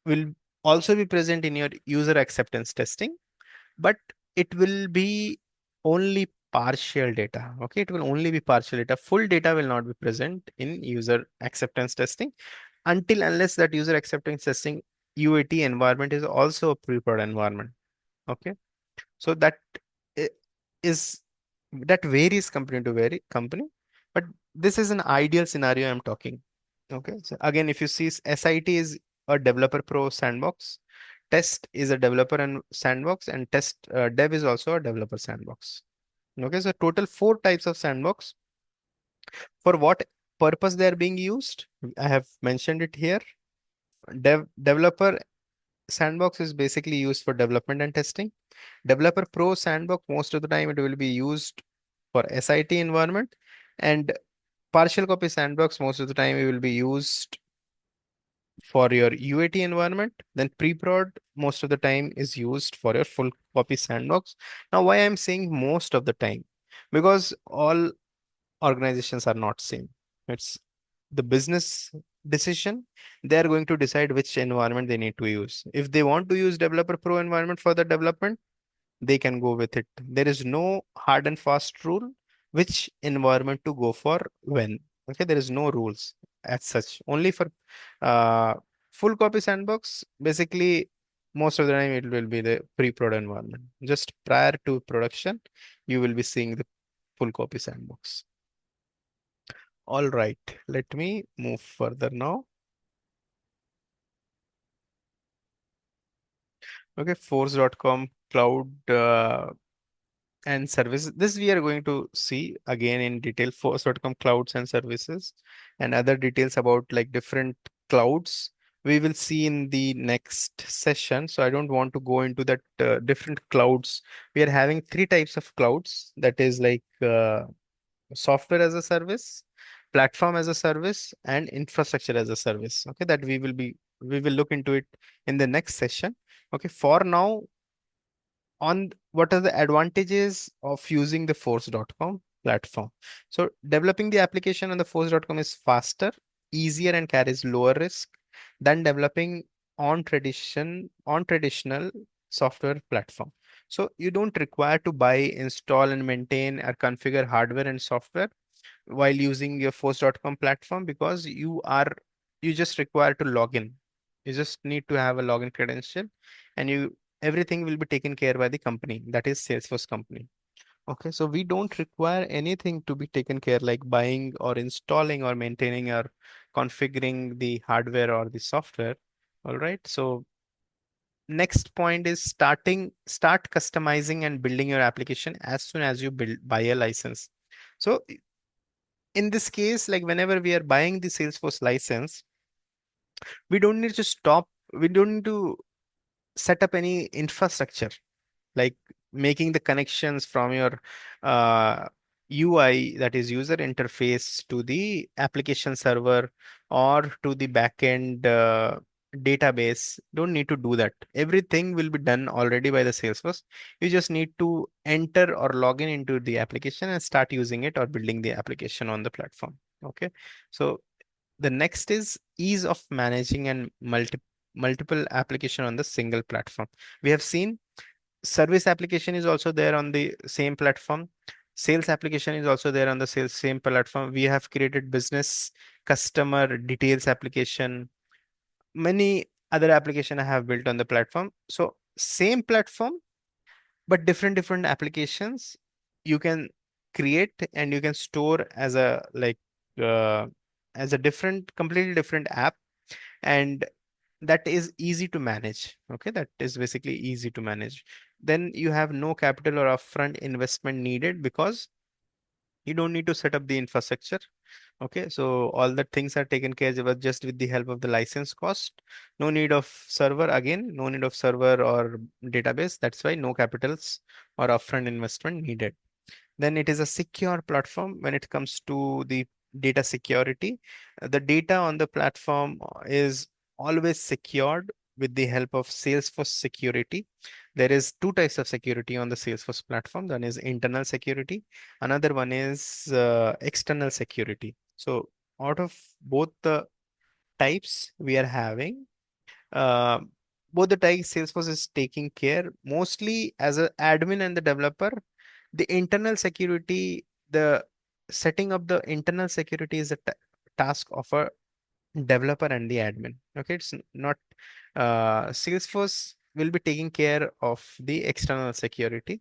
will also be present in your user acceptance testing, but it will be only partial data. Okay, it will only be partial data. Full data will not be present in user acceptance testing until unless that user acceptance testing UAT environment is also a pre-prod environment. Okay, so i- is that varies company to vary company, but this is an ideal scenario I'm talking. Okay, so again, if you see SIT is a developer pro sandbox, test is a developer and sandbox, and test dev is also a developer sandbox. Okay, so total four types of sandbox. For what purpose they are being used, I have mentioned it here. Developer sandbox is basically used for development and testing. Developer Pro sandbox, most of the time it will be used for SIT environment, and partial copy sandbox, most of the time it will be used for your UAT environment. Then pre-prod, most of the time is used for your full copy sandbox. Now, why I'm saying most of the time? Because all organizations are not same. It's the business decision. They are going to decide which environment they need to use. If they want to use Developer Pro environment for the development, they can go with it. There is no hard and fast rule which environment to go for when. Okay, there is no rules as such. Only for uh, full copy sandbox, basically most of the time it will be the pre-prod environment. Just prior to production, you will be seeing the full copy sandbox. All right, let me move further now. Okay, force.com cloud and services. This we are going to see again in detail. Force.com clouds and services and other details about like different clouds. We will see in the next session. So I don't want to go into that different clouds. We are having three types of clouds. That is like software as a service, platform as a service, and infrastructure as a service. Okay, that we will look into it in the next session. Okay, for now, on what are the advantages of using the force.com platform. So developing the application on the force.com is faster, easier, and carries lower risk than developing on traditional software platform. So you don't require to buy, install, and maintain or configure hardware and software while using your force.com platform, because you just require to log in. You just need to have a login credential, and you everything will be taken care by the company, that is Salesforce company. Okay, so we don't require anything to be taken care like buying or installing or maintaining or configuring the hardware or the software. All right, so next point is start customizing and building your application as soon as you buy a license. So in this case, like whenever we are buying the Salesforce license, we don't need to we don't need to set up any infrastructure, like making the connections from your UI, that is user interface, to the application server or to the backend database. Don't need to do that. Everything will be done already by the Salesforce. You just need to enter or log in into the application and start using it or building the application on the platform. Okay. So the next is ease of managing and multiple application on the single platform. We have seen service application is also there on the same platform. Sales application is also there on the same platform. We have created business customer details application. Many other application I have built on the platform. So same platform, but different applications you can create and you can store as a like uh, as a different completely different app, and that is easy to manage. Okay, that is basically easy to manage. Then you have no capital or upfront investment needed, because You don't need to set up the infrastructure. Okay, so all the things are taken care of just with the help of the license cost. No need of server, again, no need of server or database. That's why no capitals or upfront investment needed. Then it is a secure platform when it comes to the data security. The data on the platform is always secured with the help of Salesforce security. There is two types of security on the Salesforce platform. One is internal security. Another one is external security. So out of both the types we are having, uh, both the types Salesforce is taking care mostly as an admin and the developer. The internal security, the setting up the internal security is a task of a developer and the admin. Okay, it's not Salesforce will be taking care of the external security.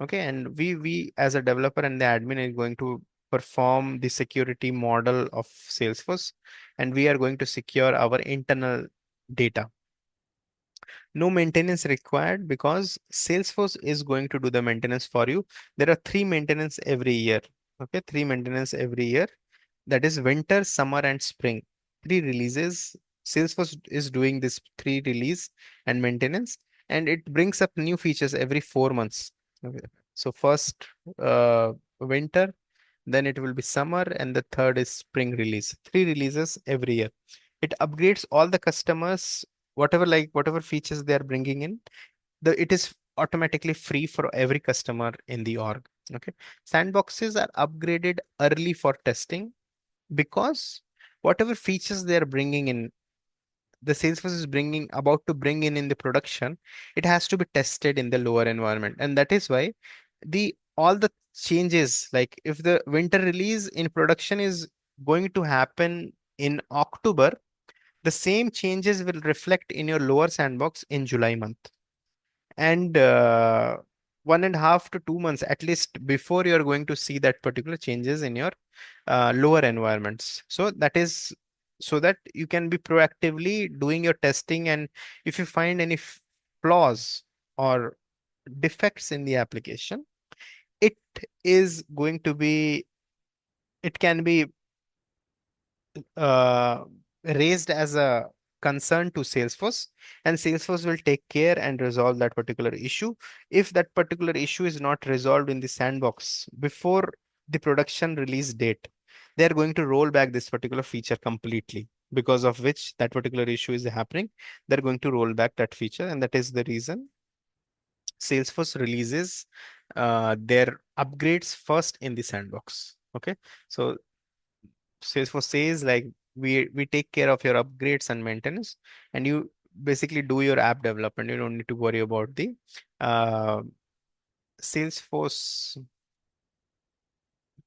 Okay, and we as a developer and the admin is going to perform the security model of Salesforce, and we are going to secure our internal data. No maintenance required because Salesforce is going to do the maintenance for you. There are three maintenance every year. Okay, three maintenance every year. That is winter, summer, and spring. Three releases. Salesforce is doing this three release and maintenance, and it brings up new features every 4 months. Okay. So first winter, then it will be summer, and the third is spring release. Three releases every year. It upgrades all the customers, whatever features they are bringing in. It is automatically free for every customer in the org. Okay, sandboxes are upgraded early for testing because whatever features they are bringing in, the Salesforce is bringing about to bring in the production, it has to be tested in the lower environment, and that is why the all the changes, like if the winter release in production is going to happen in October, the same changes will reflect in your lower sandbox in July month. And 1.5 to 2 months at least before you're going to see that particular changes in your lower environments. So that is so that you can be proactively doing your testing, and if you find any flaws or defects in the application, it is going to be it can be uh, raised as a concern to Salesforce, and Salesforce will take care and resolve that particular issue. If that particular issue is not resolved in the sandbox before the production release date, they are going to roll back this particular feature completely, because of which that particular issue is happening. They're going to roll back that feature, and that is the reason Salesforce releases their upgrades first in the sandbox. Okay, so Salesforce says like we take care of your upgrades and maintenance, and you basically do your app development. You don't need to worry about the uh, Salesforce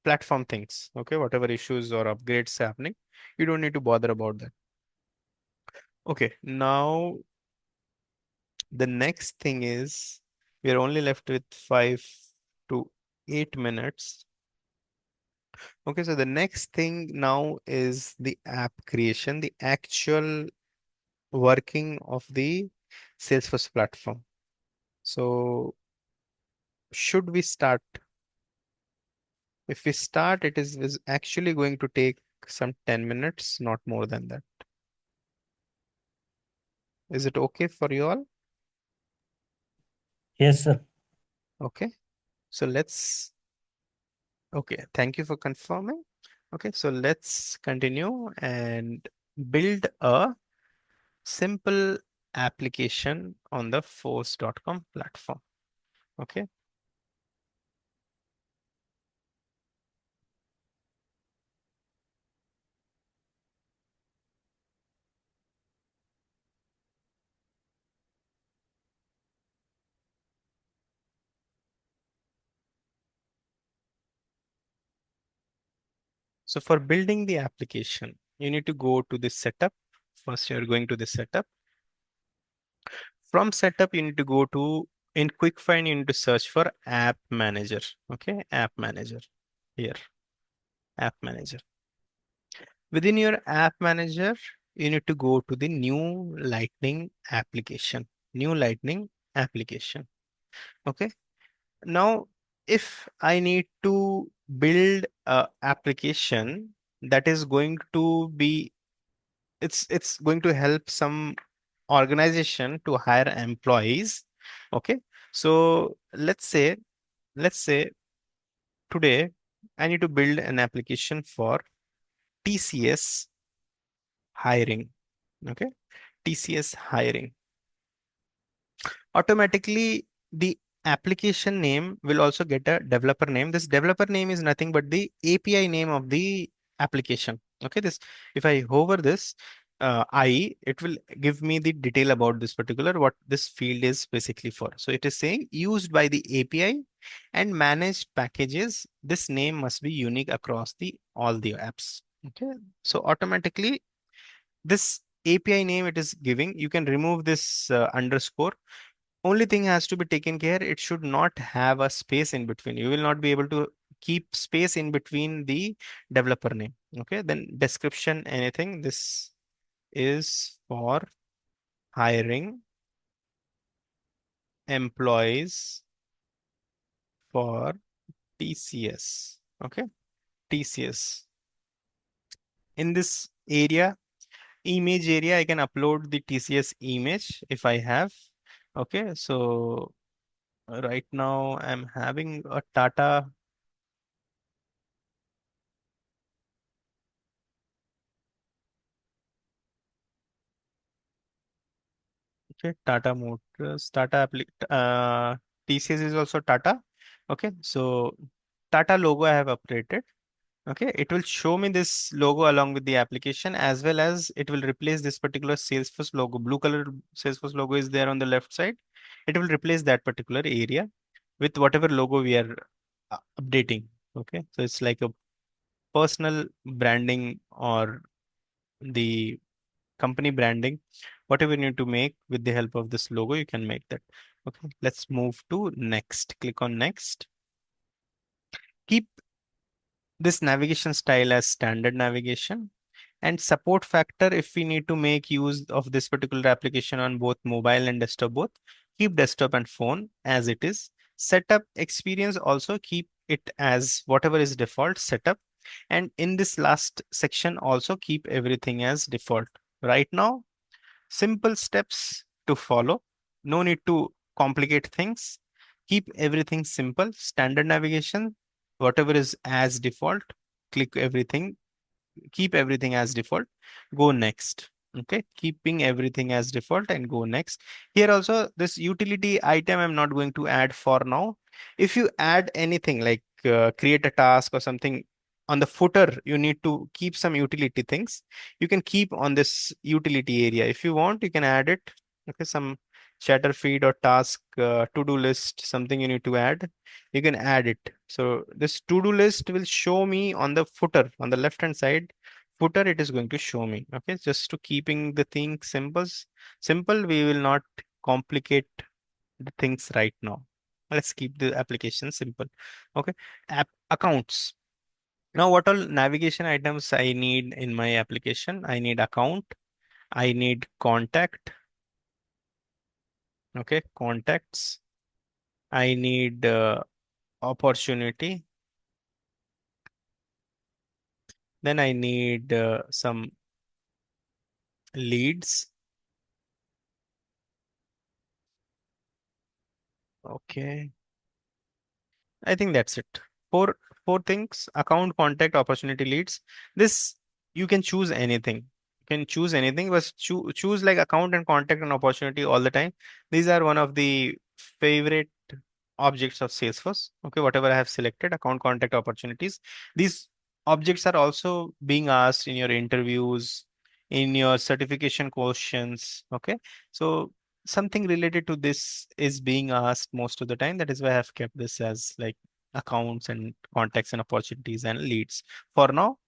platform things. Okay, whatever issues or upgrades happening, you don't need to bother about that. Okay, now the next thing is we are only left with 5 to 8 minutes. Okay, so the next thing now is the app creation, the actual working of the Salesforce platform. So should we start? If we start, it is actually going to take some 10 minutes, not more than that. Is it okay for you all? Yes, sir. Okay. So okay. Thank you for confirming. Okay. So let's continue and build a simple application on the force.com platform. Okay. So for building the application, you need to go to the setup. First, you're going to the setup. From setup, you need to go to in quick find, you need to search for app manager. Okay, app manager here, app manager. Within your app manager, you need to go to the new lightning application, new lightning application. Okay. Now, if I need to build a application that is going to be, it's going to help some organization to hire employees. Okay, so let's say today I need to build an application for TCS hiring. Okay, TCS hiring. Automatically the application name will also get a developer name. This developer name is nothing but the API name of the application. Okay, this, if I hover this it will give me the detail about this particular, what this field is basically for. So it is saying used by the API and managed packages. This name must be unique across the all the apps. Okay, so automatically this API name it is giving, you can remove this underscore. Only thing has to be taken care, it should not have a space in between. You will not be able to keep space in between the developer name. Okay, then description anything. This is for hiring employees for TCS. Okay, TCS. In this area, image area, I can upload the TCS image if I have. Okay, so right now I'm having a Tata. Okay, Tata Motors, TCS is also Tata. Okay, so Tata logo I have updated. Okay, it will show me this logo along with the application, as well as it will replace this particular Salesforce logo. Blue color Salesforce logo is there on the left side. It will replace that particular area with whatever logo we are updating. Okay, so it's like a personal branding or the company branding. Whatever you need to make with the help of this logo, you can make that. Okay, let's move to next. Click on next. Keep this navigation style as standard navigation, and support factor, if we need to make use of this particular application on both mobile and desktop both, keep desktop and phone as it is. Setup experience also keep it as whatever is default setup, and in this last section also keep everything as default. Right now, simple steps to follow. No need to complicate things. Keep everything simple. Standard navigation, whatever is as default, click everything, keep everything as default, go next. Okay, keeping everything as default and go next. Here also, this utility item I'm not going to add for now. If you add anything like create a task or something on the footer, you need to keep some utility things, you can keep on this utility area. If you want, you can add it. Okay, some chatter feed or task to-do list, something you need to add, you can add it. So this to-do list will show me on the footer, on the left hand side footer, it is going to show me. Okay, just to keeping the thing simple, we will not complicate the things right now. Let's keep the application simple. Okay, app accounts. Now, what all navigation items I need in my application? I need account, I need contact. Okay, contacts. I need opportunity. Then I need some leads. Okay, I think that's it. Four things: account, contact, opportunity, leads. This you can choose anything. You can choose anything, but choose like account and contact and opportunity all the time. These are one of the favorite objects of Salesforce. Okay, whatever I have selected, account, contact, opportunities. These objects are also being asked in your interviews, in your certification questions. Okay, so something related to this is being asked most of the time. That is why I have kept this as like accounts and contacts and opportunities and leads. For now,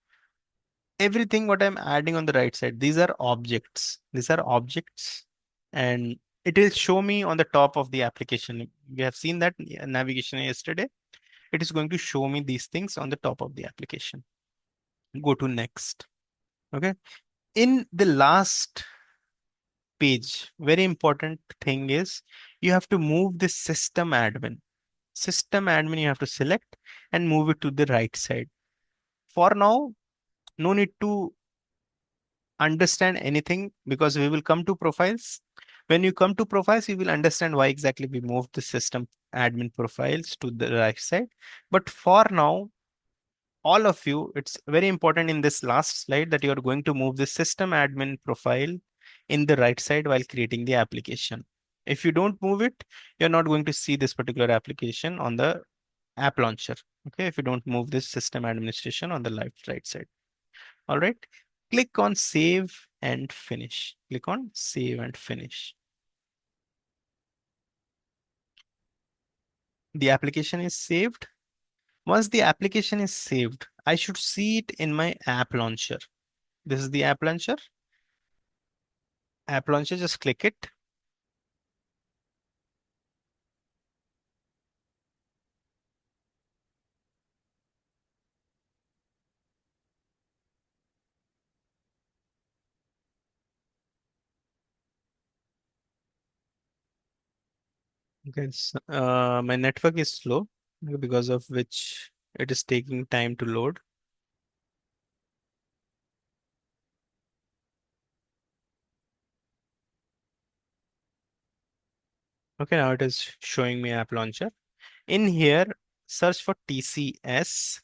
everything what I'm adding on the right side, these are objects. These are objects, and it will show me on the top of the application. We have seen that navigation yesterday. It is going to show me these things on the top of the application. Go to next. Okay. In the last page, very important thing is you have to move the system admin. system admin you have to select and move it to the right side. For now, no need to understand anything because we will come to profiles. When you come to profiles, you will understand why exactly we moved the system admin profiles to the right side. But for now, all of you, it's very important in this last slide that you are going to move the system admin profile in the right side while creating the application. If you don't move it, you're not going to see this particular application on the app launcher. Okay, if you don't move this system administration on the left right side. All right, click on save and finish. Click on save and finish. The application is saved. Once the application is saved, I should see it in my app launcher. This is the app launcher. App launcher, just click it. Okay, my network is slow because of which it is taking time to load. Okay, now it is showing me app launcher. In here, search for TCS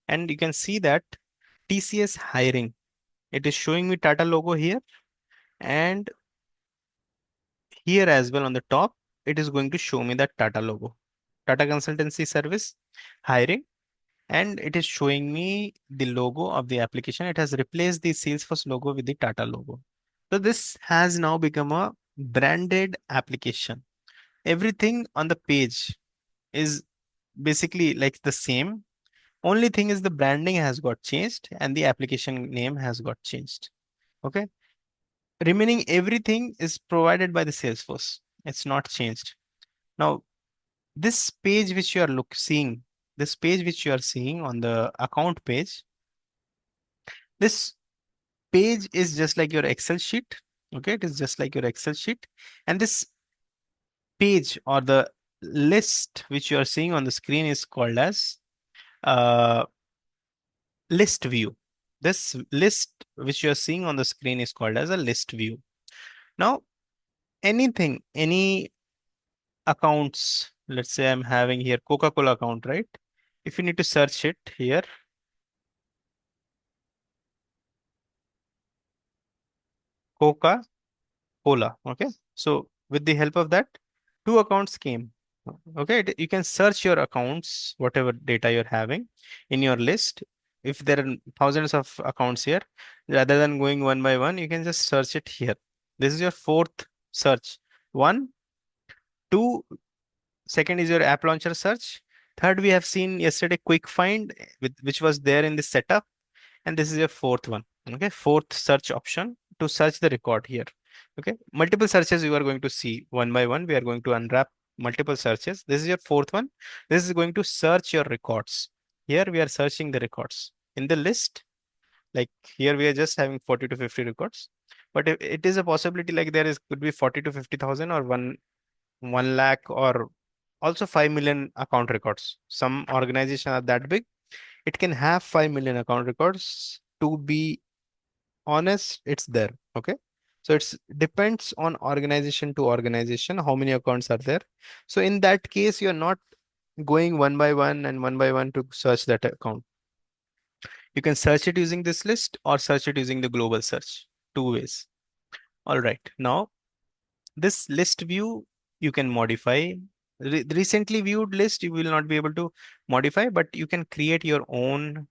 and you can see that TCS hiring. It is showing me Tata logo here and here as well on the top, it is going to show me that Tata logo. Tata Consultancy Service hiring, and it is showing me the logo of the application. It has replaced the Salesforce logo with the Tata logo. So this has now become a branded application. Everything on the page is basically like the same. Only thing is the branding has got changed and the application name has got changed. Okay. Remaining everything is provided by the Salesforce. It's not changed. Now, this page which you are seeing, this page which you are seeing on the account page, this page is just like your Excel sheet. Okay, it is just like your Excel sheet. And this page or the list which you are seeing on the screen is called as uh, list view. This list which you are seeing on the screen is called as a list view. Now, anything, any accounts, let's say I'm having here Coca-Cola account, right? If you need to search it here, Coca-Cola, okay? So with the help of that, two accounts came. Okay, you can search your accounts, whatever data you're having in your list. If there are thousands of accounts here, rather than going one by one, you can just search it here. This is your fourth search. One, two, second is your app launcher search. Third, we have seen yesterday quick find with which was there in the setup. And this is your fourth one. Okay, fourth search option to search the record here. Okay, multiple searches you are going to see one by one. We are going to unwrap multiple searches. This is your fourth one. This is going to search your records. Here we are searching the records in the list. Like here we are just having 40 to 50 records. But if it is a possibility like there is could be 40 to 50,000 or 1 lakh or also 5 million account records. Some organizations are that big. It can have 5 million account records. To be honest, it's there. Okay. So it's depends on organization to organization, how many accounts are there. So in that case, you're not going one by one and one by one to search that account. You can search it using this list or search it using the global search. Two ways. All right. Now, this list view you can modify. Recently viewed list you will not be able to modify, but you can create your own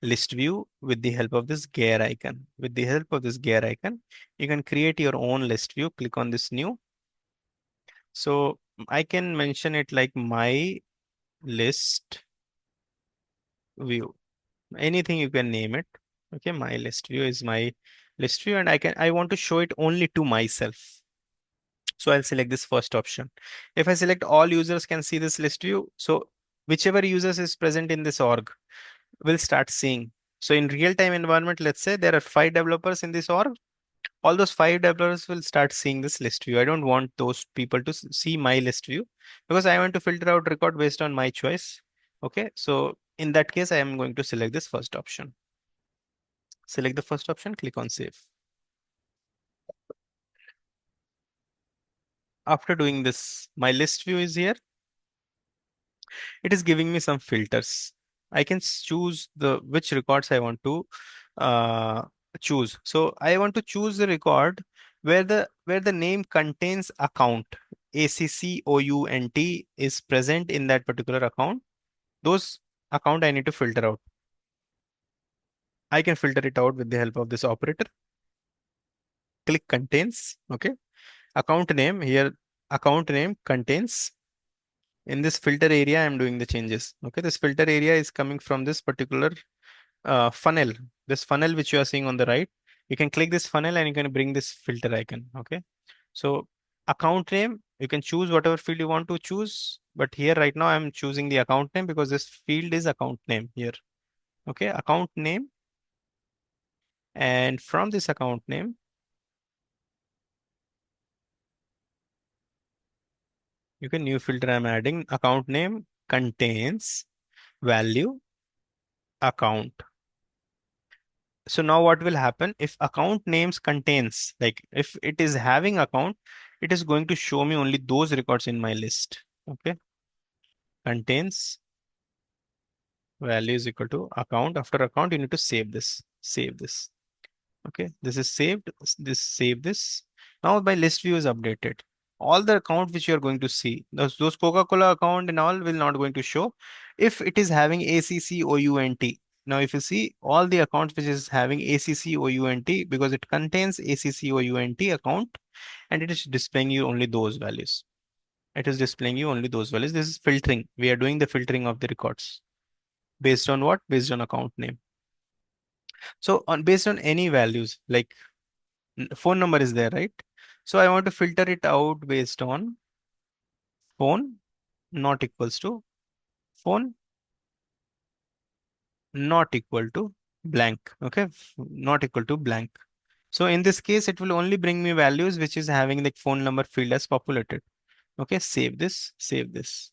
list view with the help of this gear icon. With the help of this gear icon, you can create your own list view. Click on this new. So I can mention it like my list view. Anything you can name it. Okay, my list view is my list view, and I want to show it only to myself. So I'll select this first option. If I select all users can see this list view, so whichever users is present in this org will start seeing. So in real-time environment, let's say there are 5 developers in this org. all those 5 developers will start seeing this list view. I don't want those people to see my list view because I want to filter out record based on my choice. Okay, so in that case, I am going to select this first option. Select the first option, click on save. After doing this, my list view is here. It is giving me some filters. I can choose the which records I want to uh, choose. So I want to choose the record where the name contains account. ACCOUNT is present in that particular account. Those account I need to filter out. I can filter it out with the help of this operator. Click contains. Okay. Account name here. Account name contains. In this filter area, I'm doing the changes. Okay. This filter area is coming from this particular funnel. This funnel which you are seeing on the right. You can click this funnel and you can bring this filter icon. Okay. So account name, you can choose whatever field you want to choose. But here right now I'm choosing the account name because this field is account name here. Okay. Account name. And from this account name, you can new filter I'm adding. Account name contains value account. So now what will happen if account names contains, like if it is having account, it is going to show me only those records in my list. Okay. Contains value is equal to account. After account, you need to save this. Save this. Okay. This is saved. This save this. Now my list view is updated. All the account which you are going to see, those Coca-Cola account and all will not going to show if it is having ACCOUNT. Now, if you see all the accounts which is having ACCOUNT because it contains ACCOUNT account and it is displaying you only those values. It is displaying you only those values. This is filtering. We are doing the filtering of the records. Based on what? Based on account name. So on based on any values like phone number is there, right? So I want to filter it out based on phone not equals to phone not equal to blank. Okay. Not equal to blank. So in this case, it will only bring me values which is having the phone number field as populated. Okay. Save this. Save this.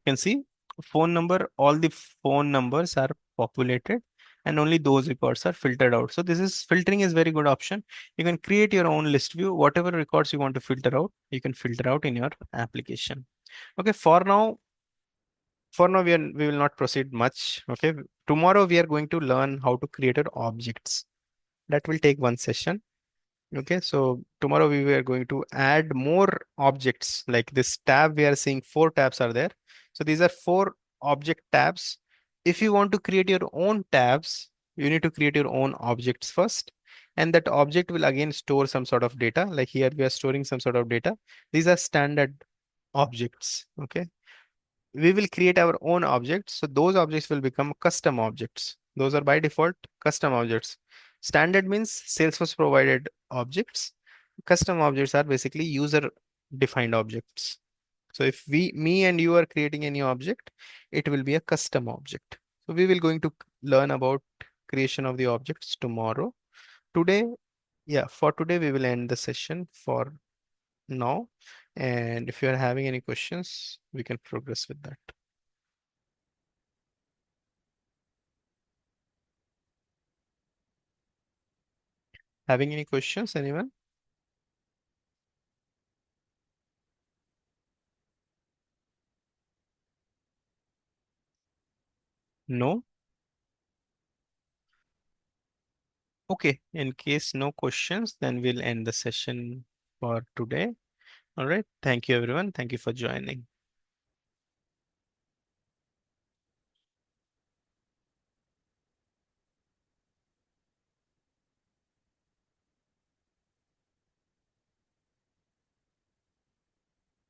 You can see phone number, all the phone numbers are populated and only those records are filtered out. So this is filtering is very good option. You can create your own list view. Whatever records you want to filter out, you can filter out in your application. Okay. For now we will not proceed much. Okay. Tomorrow we are going to learn how to create our objects. That will take one session. Okay, so tomorrow we were going to add more objects like this tab. We are seeing 4 tabs are there. So these are 4 object tabs. If you want to create your own tabs, you need to create your own objects first. And that object will again store some sort of data. Like here we are storing some sort of data. These are standard objects. Okay, we will create our own objects. So those objects will become custom objects. Those are by default custom objects. Standard means Salesforce provided objects. Custom objects are basically user defined objects. So if me and you are creating any object, it will be a custom object. So we will going to learn about creation of the objects tomorrow. Today, yeah, for today we will end the session for now. And if you are having any questions, we can progress with that. Having any questions, anyone? No? Okay. In case no questions, then we'll end the session for today. All right. Thank you, everyone. Thank you for joining.